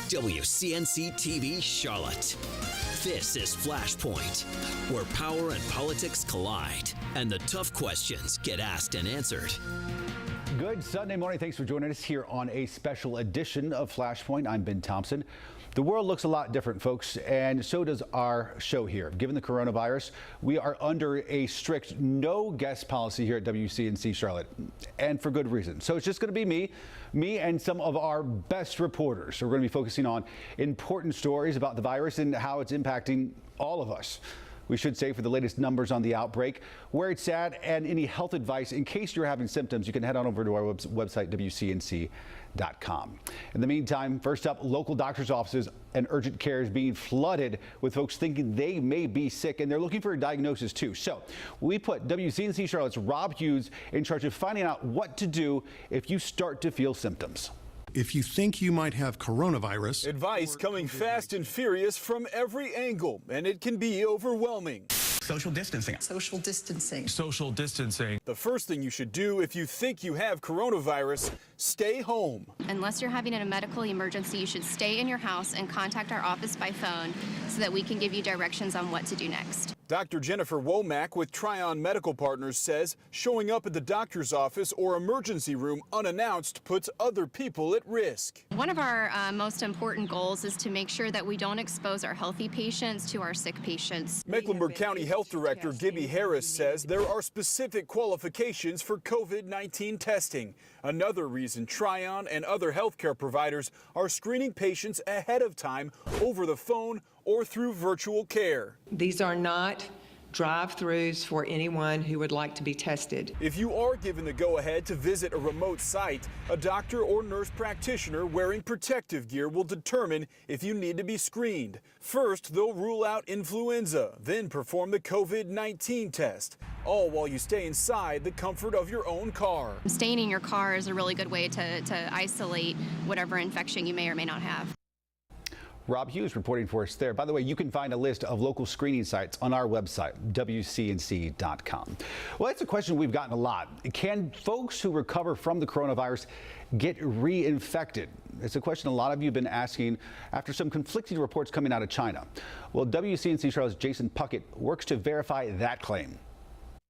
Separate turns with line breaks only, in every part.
WCNC TV Charlotte. This is Flashpoint, where power and politics collide and the tough questions get asked and answered.
Good Sunday morning. Thanks for joining us here on a special edition of Flashpoint. I'm Ben Thompson. The world looks a lot different, folks, and so does our show here. Given the coronavirus, we are under a strict no guest policy here at WCNC Charlotte, and for good reason. So it's just going to be me and some of our best reporters. So we're going to be focusing on important stories about the virus and how it's impacting all of us. We should say, for the latest numbers on the outbreak, where it's at, and any health advice in case you're having symptoms, you can head on over to our website, WCNC.com. In the meantime, first up, local doctors' offices and urgent care is being flooded with folks thinking they may be sick, and they're looking for a diagnosis too. So we put WCNC Charlotte's Rob Hughes in charge of finding out what to do if you start to feel symptoms.
If you think you might have coronavirus,
advice coming fast and furious from every angle, and it can be overwhelming.
Social distancing.
Social distancing.
Social distancing.
The first thing you should do if you think you have coronavirus, stay home.
Unless you're having a medical emergency, you should stay in your house and contact our office by phone so that we can give you directions on what to do next.
Dr. Jennifer Womack with Tryon Medical Partners says showing up at the doctor's office or emergency room unannounced puts other people at risk.
One of our most important goals is to make sure that we don't expose our healthy patients to our sick patients.
Mecklenburg County Health Director Gibby Harris says there are specific qualifications for COVID-19 testing. Another reason Tryon and other healthcare providers are screening patients ahead of time over the phone or through virtual care.
These are not drive-throughs for anyone who would like to be tested.
If you are given the go-ahead to visit a remote site, a doctor or nurse practitioner wearing protective gear will determine if you need to be screened. First, they'll rule out influenza, then perform the COVID-19 test, all while you stay inside the comfort of your own car.
Staying in your car is a really good way to isolate whatever infection you may or may not have.
Rob Hughes reporting for us there. By the way, you can find a list of local screening sites on our website, WCNC.com. Well, that's a question we've gotten a lot. Can folks who recover from the coronavirus get reinfected? It's a question a lot of you have been asking after some conflicting reports coming out of China. Well, WCNC Charlotte's Jason Puckett works to verify that claim.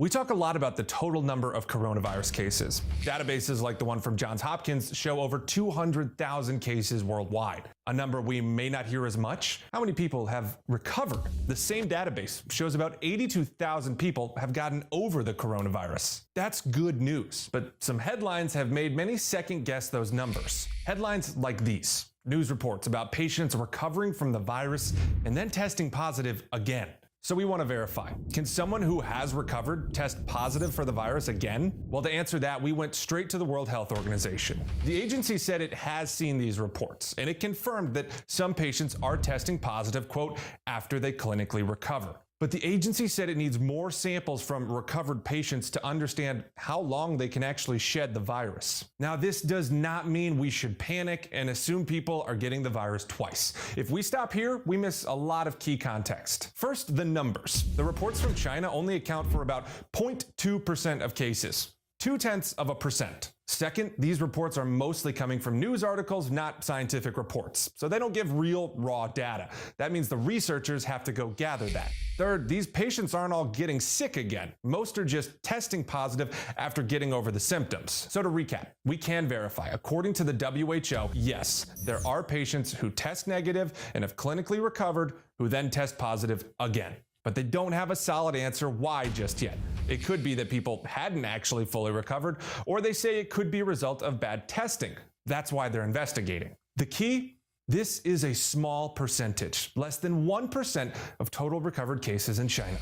We talk a lot about the total number of coronavirus cases. Databases like the one from Johns Hopkins show over 200,000 cases worldwide, a number we may not hear as much. How many people have recovered? The same database shows about 82,000 people have gotten over the coronavirus. That's good news, but some headlines have made many second guess those numbers. Headlines like these: news reports about patients recovering from the virus and then testing positive again. So we want to verify. Can someone who has recovered test positive for the virus again? Well, to answer that, we went straight to the World Health Organization. The agency said it has seen these reports, and it confirmed that some patients are testing positive, quote, after they clinically recover. But the agency said it needs more samples from recovered patients to understand how long they can actually shed the virus. Now, this does not mean we should panic and assume people are getting the virus twice. If we stop here, we miss a lot of key context. First, the numbers. The reports from China only account for about 0.2% of cases. 0.2%. Second, these reports are mostly coming from news articles, not scientific reports. So they don't give real, raw data. That means the researchers have to go gather that. Third, these patients aren't all getting sick again. Most are just testing positive after getting over the symptoms. So to recap, we can verify. According to the WHO, yes, there are patients who test negative and have clinically recovered who then test positive again. But they don't have a solid answer why just yet. It could be that people hadn't actually fully recovered, or they say it could be a result of bad testing. That's why they're investigating. The key? This is a small percentage, less than 1% of total recovered cases in China.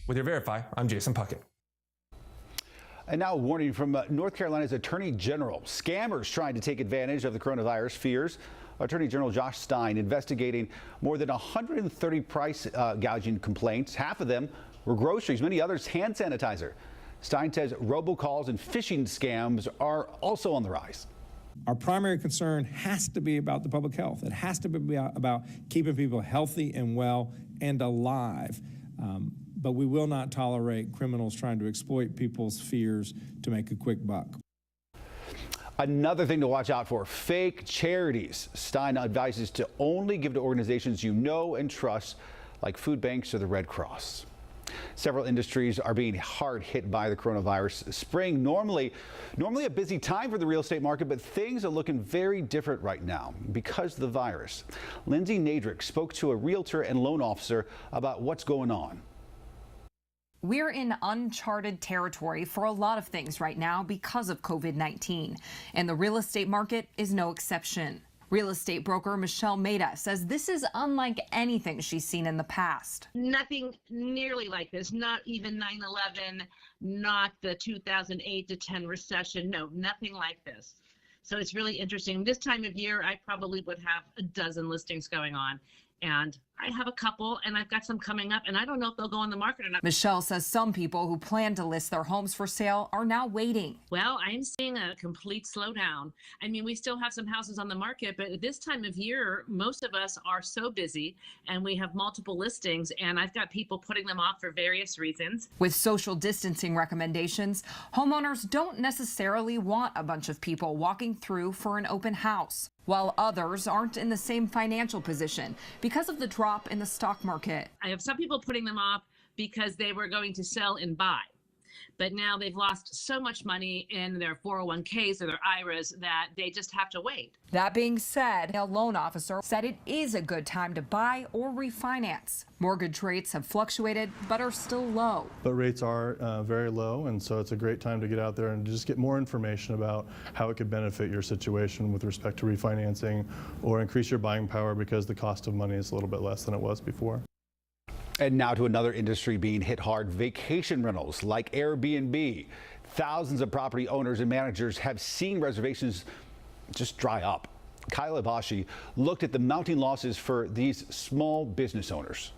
With your Verify, I'm Jason Puckett.
And now a warning from North Carolina's Attorney General. Scammers trying to take advantage of the coronavirus fears. Attorney General Josh Stein investigating more than 130 price gouging complaints. Half of them were groceries, many others hand sanitizer. Stein says robocalls and phishing scams are also on the rise.
Our primary concern has to be about the public health. It has to be about keeping people healthy and well and alive. But we will not tolerate criminals trying to exploit people's fears to make a quick buck.
Another thing to watch out for, fake charities. Stein advises to only give to organizations you know and trust, like food banks or the Red Cross. Several industries are being hard hit by the coronavirus. Spring, normally a busy time for the real estate market, but things are looking very different right now because of the virus. Lindsay Nadrick spoke to a realtor and loan officer about what's going on.
We're in uncharted territory for a lot of things right now because of COVID-19, and the real estate market is no exception. Real estate broker Michelle Maida says this is unlike anything she's seen in the past.
Nothing nearly like this, not even 9/11, not the 2008 to 10 recession. No, nothing like this. So it's really interesting. This time of year, I probably would have a dozen listings going on. And I have a couple, and I've got some coming up, and I don't know if they'll go on the market or not.
Michelle says some people who plan to list their homes for sale are now waiting.
Well, I'm seeing a complete slowdown. I mean, we still have some houses on the market, but at this time of year, most of us are so busy, and we have multiple listings, and I've got people putting them off for various reasons.
With social distancing recommendations, homeowners don't necessarily want a bunch of people walking through for an open house, while others aren't in the same financial position because of the drop in the stock market.
I have some people putting them off because they were going to sell and buy, but now they've lost so much money in their 401ks or their IRAs that they just have to wait.
That being said, a loan officer said it is a good time to buy or refinance. Mortgage rates have fluctuated but are still low.
But rates are very low, and so it's a great time to get out there and just get more information about how it could benefit your situation with respect to refinancing or increase your buying power because the cost of money is a little bit less than it was before.
And now to another industry being hit hard, vacation rentals like Airbnb. Thousands of property owners and managers have seen reservations just dry up. Kyla Bashi looked at the mounting losses for these small business owners.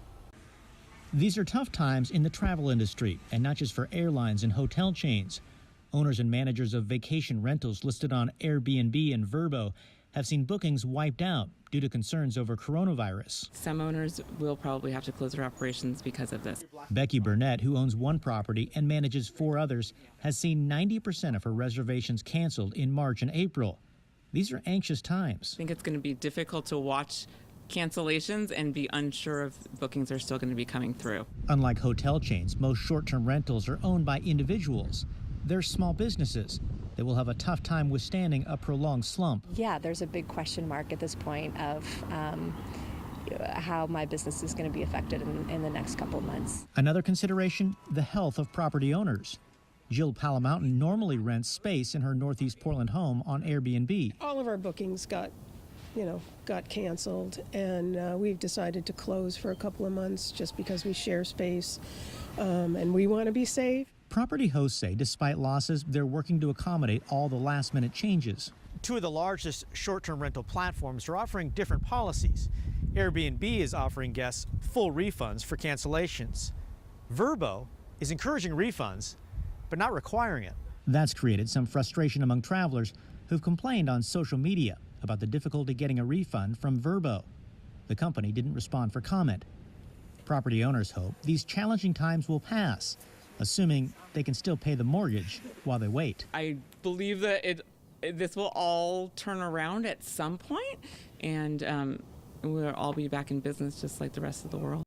These are tough times in the travel industry, and not just for airlines and hotel chains. Owners and managers of vacation rentals listed on Airbnb and Vrbo have seen bookings wiped out due to concerns over coronavirus.
Some owners will probably have to close their operations because of this.
Becky Burnett, who owns one property and manages 4 others, has seen 90% of her reservations canceled in March and April. These are anxious times.
I think it's going to be difficult to watch cancellations and be unsure if bookings are still going to be coming through.
Unlike hotel chains, most short-term rentals are owned by individuals. They're small businesses that will have a tough time withstanding a prolonged slump.
Yeah, there's a big question mark at this point of how my business is going to be affected in the next couple of months.
Another consideration, the health of property owners. Jill Palamountain normally rents space in her Northeast Portland home on Airbnb.
All of our bookings got canceled, and we've decided to close for a couple of months just because we share space and we want to be safe.
Property hosts say despite losses, they're working to accommodate all the last-minute changes.
2 of the largest short-term rental platforms are offering different policies. Airbnb is offering guests full refunds for cancellations. Vrbo is encouraging refunds, but not requiring it.
That's created some frustration among travelers who've complained on social media about the difficulty getting a refund from Vrbo. The company didn't respond for comment. Property owners hope these challenging times will pass, assuming they can still pay the mortgage while they wait.
I believe that this will all turn around at some point, and we'll all be back in business just like the rest of the world.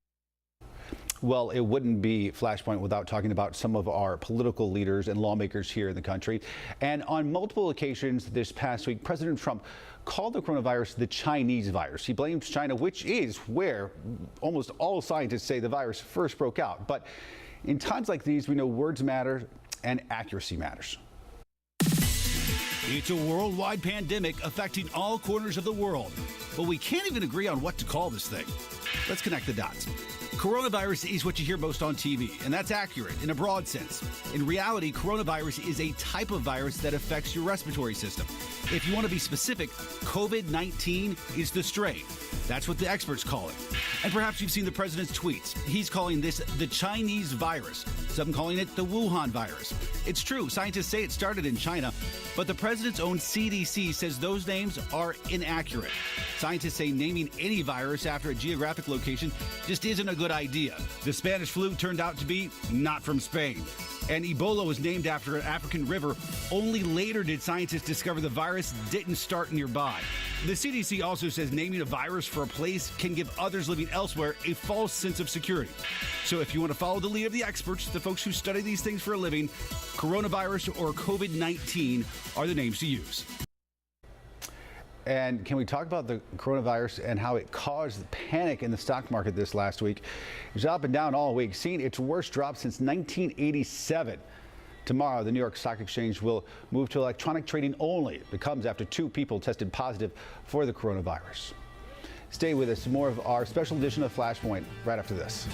Well, it wouldn't be Flashpoint without talking about some of our political leaders and lawmakers here in the country. And on multiple occasions this past week, President Trump called the coronavirus the Chinese virus. He blames China, which is where almost all scientists say the virus first broke out. But in times like these, we know words matter and accuracy matters.
It's a worldwide pandemic affecting all corners of the world, but we can't even agree on what to call this thing. Let's connect the dots. Coronavirus is what you hear most on TV, and that's accurate in a broad sense. In reality, coronavirus is a type of virus that affects your respiratory system. If you want to be specific, COVID-19 is the strain. That's what the experts call it. And perhaps you've seen the president's tweets. He's calling this the Chinese virus, some calling it the Wuhan virus. It's true, scientists say it started in China, but the president's own CDC says those names are inaccurate. Scientists say naming any virus after a geographic location just isn't a good idea. The Spanish flu turned out to be not from Spain. And Ebola was named after an African river. Only later did scientists discover the virus didn't start nearby. The CDC also says naming a virus for a place can give others living elsewhere a false sense of security. So if you want to follow the lead of the experts, the folks who study these things for a living, coronavirus or COVID-19 are the names to use.
And can we talk about the coronavirus and how it caused panic in the stock market this last week? It was up and down all week, seeing its worst drop since 1987. Tomorrow, the New York Stock Exchange will move to electronic trading only. It comes after 2 people tested positive for the coronavirus. Stay with us. More of our special edition of Flashpoint right after this.